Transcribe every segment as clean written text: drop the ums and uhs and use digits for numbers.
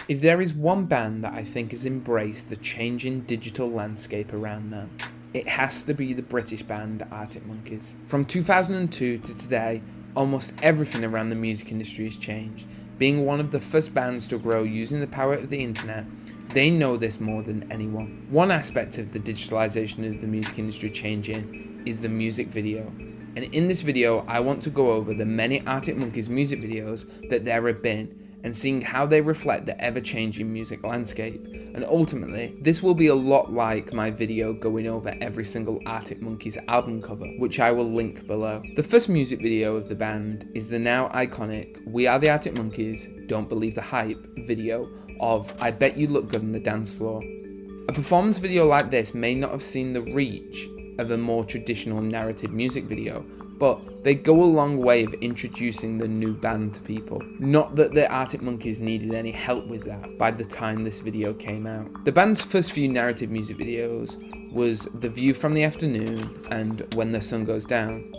If there is one band that I think has embraced the changing digital landscape around them, it has to be the British band Arctic Monkeys. From 2002 to today, almost everything around the music industry has changed. Being one of the first bands to grow using the power of the internet, they know this more than anyone. One aspect of the digitalization of the music industry changing is the music video. And in this video, I want to go over the many Arctic Monkeys music videos that there have been, and seeing how they reflect the ever-changing music landscape. And ultimately, this will be a lot like my video going over every single Arctic Monkeys album cover, which I will link below. The first music video of the band is the now iconic We Are the Arctic Monkeys, Don't Believe the Hype video of I Bet You Look Good on the Dance Floor. A performance video like this may not have seen the reach of a more traditional narrative music video, but they go a long way of introducing the new band to people. Not that the Arctic Monkeys needed any help with that by the time this video came out. The band's first few narrative music videos was The View from the Afternoon and When the Sun Goes Down.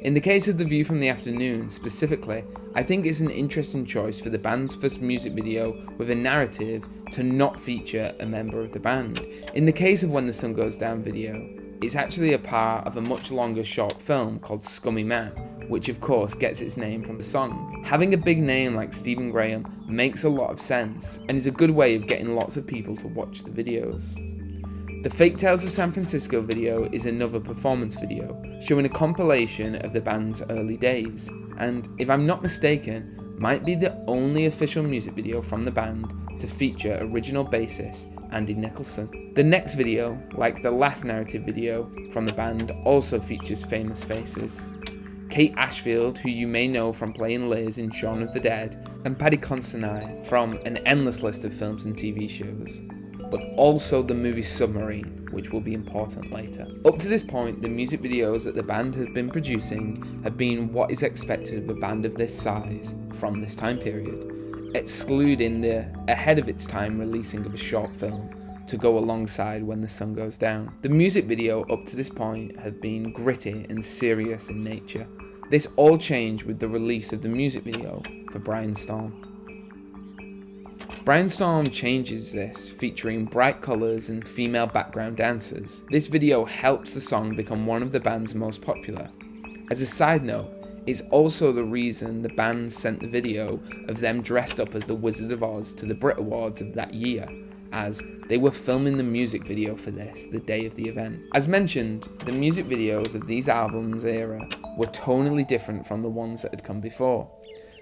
In the case of The View from the Afternoon specifically, I think it's an interesting choice for the band's first music video with a narrative to not feature a member of the band. In the case of When the Sun Goes Down video, it's actually a part of a much longer short film called Scummy Man, which of course gets its name from the song. Having a big name like Stephen Graham makes a lot of sense, and is a good way of getting lots of people to watch the videos. The Fake Tales of San Francisco video is another performance video, showing a compilation of the band's early days, and if I'm not mistaken, might be the only official music video from the band to feature original bassist Andy Nicholson. The next video, like the last narrative video from the band, also features famous faces. Kate Ashfield, who you may know from playing Liz in Shaun of the Dead, and Paddy Considine from an endless list of films and TV shows, but also the movie Submarine, which will be important later. Up to this point, the music videos that the band has been producing have been what is expected of a band of this size from this time period, excluding the ahead of its time releasing of a short film to go alongside When the Sun Goes Down. The music video up to this point had been gritty and serious in nature. This all changed with the release of the music video for Brian Storm. Brian Storm changes this, featuring bright colours and female background dancers. This video helps the song become one of the band's most popular. As a side note, it's also the reason the band sent the video of them dressed up as the Wizard of Oz to the Brit Awards of that year, as they were filming the music video for this the day of the event. As mentioned, the music videos of these albums era were tonally different from the ones that had come before.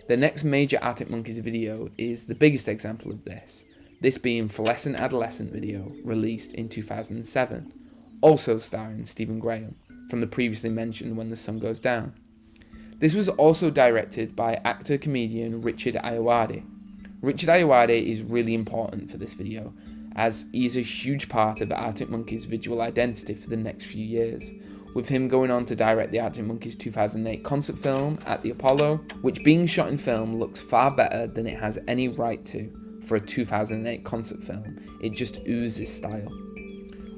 The next major Arctic Monkeys video is the biggest example of this being Fluorescent Adolescent video, released in 2007, also starring Stephen Graham, from the previously mentioned When the Sun Goes Down. This was also directed by actor-comedian Richard Ayoade. Richard Ayoade is really important for this video, as he is a huge part of Arctic Monkeys' visual identity for the next few years, with him going on to direct the Arctic Monkeys 2008 concert film At the Apollo, which being shot in film looks far better than it has any right to for a 2008 concert film. It just oozes style.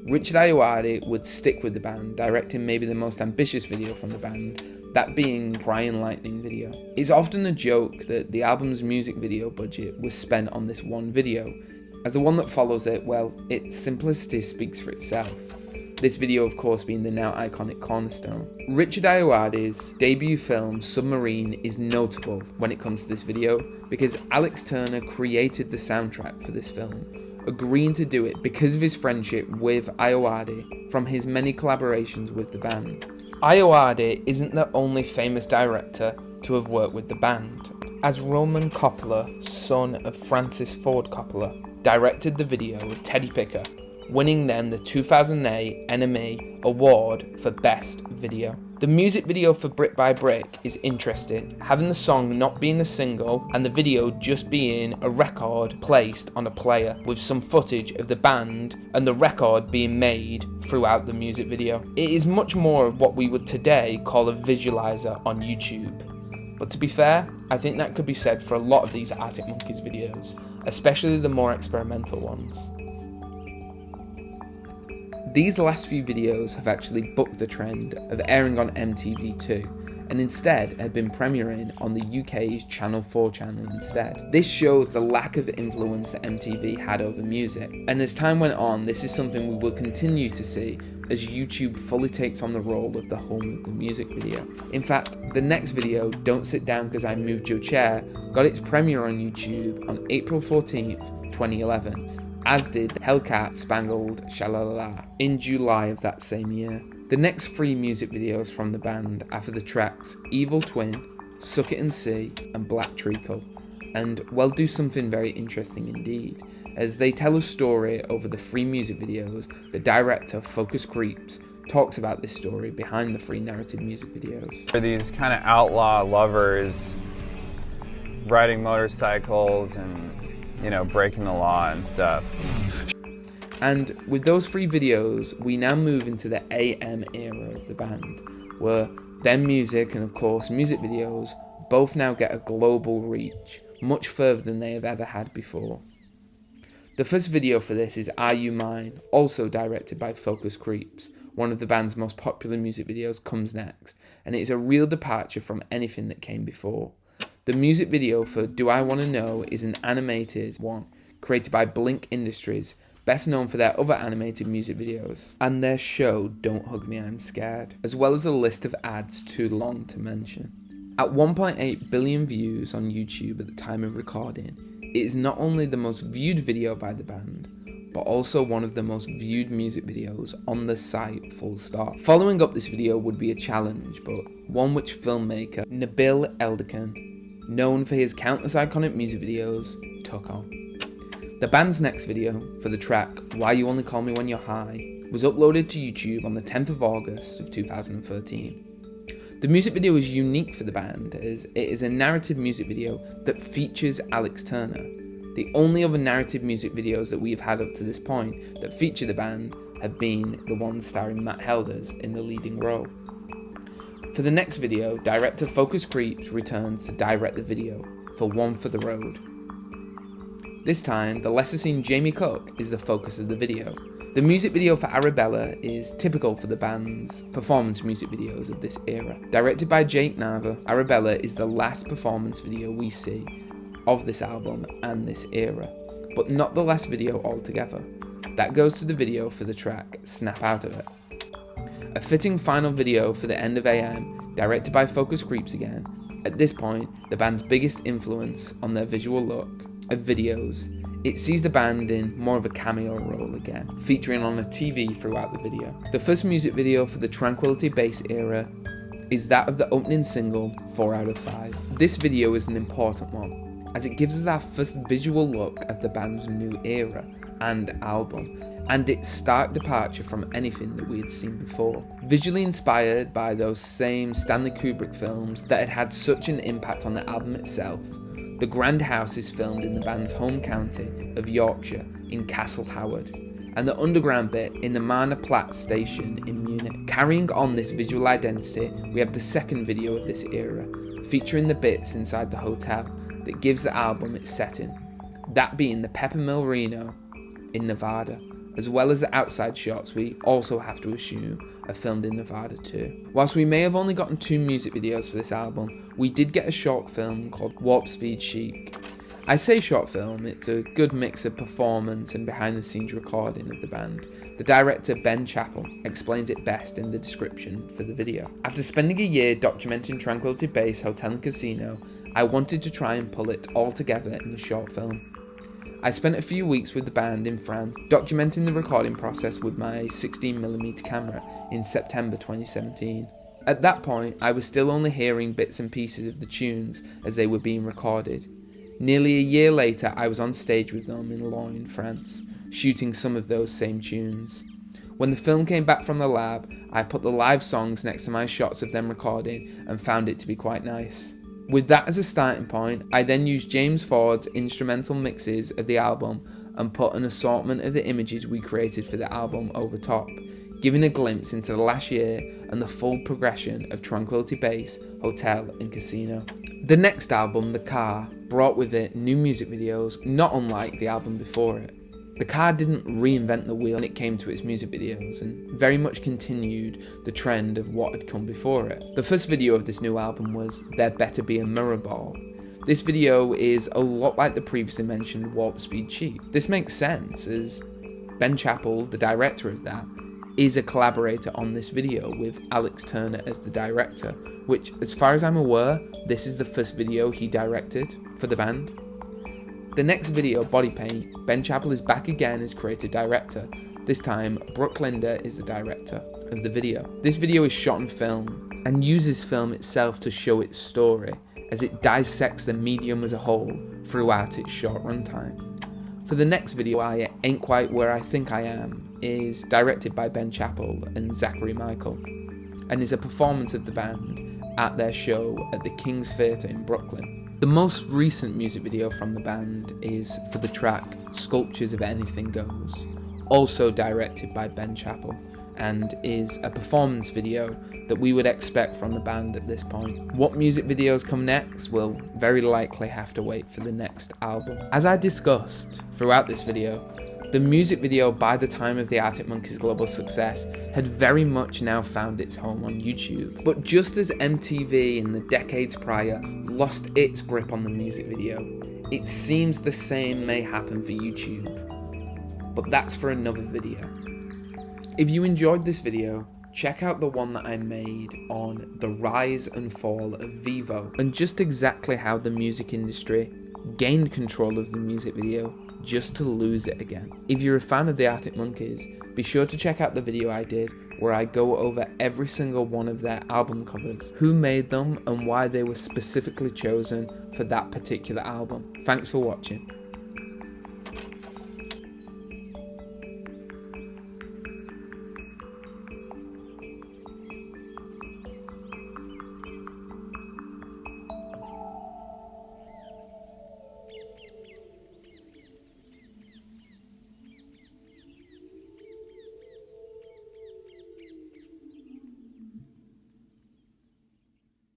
Richard Ayoade would stick with the band, directing maybe the most ambitious video from the band, that being Crying Lightning video. It's often a joke that the album's music video budget was spent on this one video, as the one that follows it, well, its simplicity speaks for itself. This video of course being the now iconic Cornerstone. Richard Ayoade's debut film Submarine is notable when it comes to this video because Alex Turner created the soundtrack for this film, agreeing to do it because of his friendship with Ayoade from his many collaborations with the band. Ayoade isn't the only famous director to have worked with the band, as Roman Coppola, son of Francis Ford Coppola, directed the video with Teddy Picker, winning them the 2008 NME Award for Best Video. The music video for Brick by Brick is interesting, having the song not being a single and the video just being a record placed on a player with some footage of the band and the record being made throughout the music video. It is much more of what we would today call a visualizer on YouTube. But to be fair, I think that could be said for a lot of these Arctic Monkeys videos, especially the more experimental ones. These last few videos have actually bucked the trend of airing on MTV2, and instead had been premiering on the UK's Channel 4 channel instead. This shows the lack of influence that MTV had over music, and as time went on, this is something we will continue to see as YouTube fully takes on the role of the home of the music video. In fact, the next video, Don't Sit Down Cause I Moved Your Chair, got its premiere on YouTube on April 14th, 2011. As did Hellcat Spangled Shalala in July of that same year. The next 3 music videos from the band are for the tracks Evil Twin, Suck It and See, and Black Treacle, and well, do something very interesting indeed, as they tell a story over the 3 music videos. The director, Focus Creeps, talks about this story behind the 3 narrative music videos. For these kind of outlaw lovers riding motorcycles and, you know, breaking the law and stuff. And with those 3 videos, we now move into the AM era of the band, where their music and of course music videos both now get a global reach, much further than they have ever had before. The first video for this is Are You Mine, also directed by Focus Creeps. One of the band's most popular music videos comes next, and it is a real departure from anything that came before. The music video for Do I Wanna Know is an animated one, created by Blink Industries, best known for their other animated music videos, and their show Don't Hug Me I'm Scared, as well as a list of ads too long to mention. At 1.8 billion views on YouTube at the time of recording, it is not only the most viewed video by the band, but also one of the most viewed music videos on the site, full stop. Following up this video would be a challenge, but one which filmmaker Nabil Elderkin, known for his countless iconic music videos, took on. The band's next video, for the track Why You Only Call Me When You're High, was uploaded to YouTube on the 10th of August of 2013. The music video is unique for the band as it is a narrative music video that features Alex Turner. The only other narrative music videos that we have had up to this point that feature the band have been the ones starring Matt Helders in the leading role. For the next video, director Focus Creeps returns to direct the video for One for the Road. This time, the lesser seen Jamie Cook is the focus of the video. The music video for Arabella is typical for the band's performance music videos of this era. Directed by Jake Nava, Arabella is the last performance video we see of this album and this era, but not the last video altogether. That goes to the video for the track Snap Out of It. A fitting final video for the end of AM, directed by Focus Creeps again. At this point, the band's biggest influence on their visual look of videos, it sees the band in more of a cameo role again, featuring on a TV throughout the video. The first music video for the Tranquility bass era is that of the opening single, 4 out of 5. This video is an important one, as it gives us our first visual look at the band's new era and album, and its stark departure from anything that we had seen before. Visually inspired by those same Stanley Kubrick films that had had such an impact on the album itself, the Grand House is filmed in the band's home county of Yorkshire in Castle Howard, and the underground bit in the Marne Platz station in Munich. Carrying on this visual identity, we have the second video of this era, featuring the bits inside the hotel that gives the album its setting, that being the Peppermill Reno in Nevada, as well as the outside shots we also have to assume are filmed in Nevada too. Whilst we may have only gotten 2 music videos for this album, we did get a short film called Warp Speed Chic. I say short film, it's a good mix of performance and behind the scenes recording of the band. The director Ben Chappell explains it best in the description for the video. After spending a year documenting Tranquility Base Hotel and Casino, I wanted to try and pull it all together in a short film. I spent a few weeks with the band in France, documenting the recording process with my 16mm camera in September 2017. At that point, I was still only hearing bits and pieces of the tunes as they were being recorded. Nearly a year later, I was on stage with them in Lyon, France, shooting some of those same tunes. When the film came back from the lab, I put the live songs next to my shots of them recording and found it to be quite nice. With that as a starting point, I then used James Ford's instrumental mixes of the album and put an assortment of the images we created for the album over top, giving a glimpse into the last year and the full progression of Tranquility Base, Hotel and Casino. The next album, The Car, brought with it new music videos not unlike the album before it. The car didn't reinvent the wheel when it came to its music videos, and very much continued the trend of what had come before it. The first video of this new album was There Better Be a Mirror Ball. This video is a lot like the previously mentioned Warp Speed Chic. This makes sense, as Ben Chappell, the director of that, is a collaborator on this video with Alex Turner as the director, which, as far as I'm aware, this is the first video he directed for the band. The next video, Body Paint, Ben Chappell is back again as creative director. This time, Brooke Linder is the director of the video. This video is shot on film and uses film itself to show its story, as it dissects the medium as a whole throughout its short runtime. For the next video, I Ain't Quite Where I Think I Am, is directed by Ben Chappell and Zachary Michael, and is a performance of the band at their show at the King's Theatre in Brooklyn. The most recent music video from the band is for the track Sculptures of Anything Goes, also directed by Ben Chappell, and is a performance video that we would expect from the band at this point. What music videos come next will very likely have to wait for the next album. As I discussed throughout this video, the music video by the time of the Arctic Monkeys' global success had very much now found its home on YouTube. But just as MTV in the decades prior lost its grip on the music video, it seems the same may happen for YouTube. But that's for another video. If you enjoyed this video, check out the one that I made on the rise and fall of Vevo, and just exactly how the music industry gained control of the music video just to lose it again. If you're a fan of the Arctic Monkeys, be sure to check out the video I did where I go over every single one of their album covers, who made them and why they were specifically chosen for that particular album. Thanks for watching.